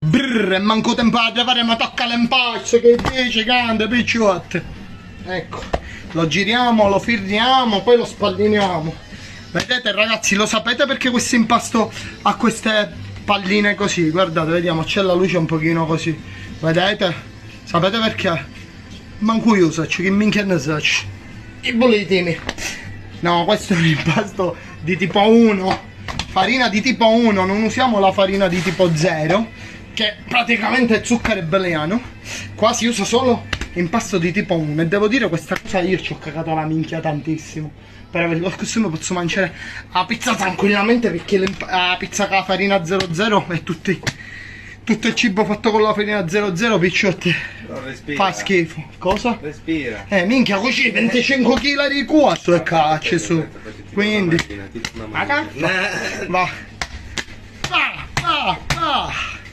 Brrr, manco tempo a fare, ma tocca l'impasto, che dice, grande picciotte. Ecco, lo giriamo, lo firriamo, poi lo spalliniamo. Vedete ragazzi, lo sapete perché questo impasto ha queste palline così? Guardate, vediamo, c'è la luce un pochino così. Vedete? Sapete perché? Manco io so, che minchia ne so. I bollettini. No, questo è un impasto di tipo 1. Farina di tipo 1, non usiamo la farina di tipo 0, che praticamente è zucchero booleano. Qua si usa solo impasto di tipo 1 e devo dire questa cosa io ci ho cagato la minchia tantissimo. Per avere costume posso mangiare la pizza tranquillamente, perché la pizza con la farina 00 e tutto il cibo fatto con la farina 00 picciotti fa schifo. Cosa? Respira. Minchia, così 25 kg di cuosto e caccia su. Quindi va.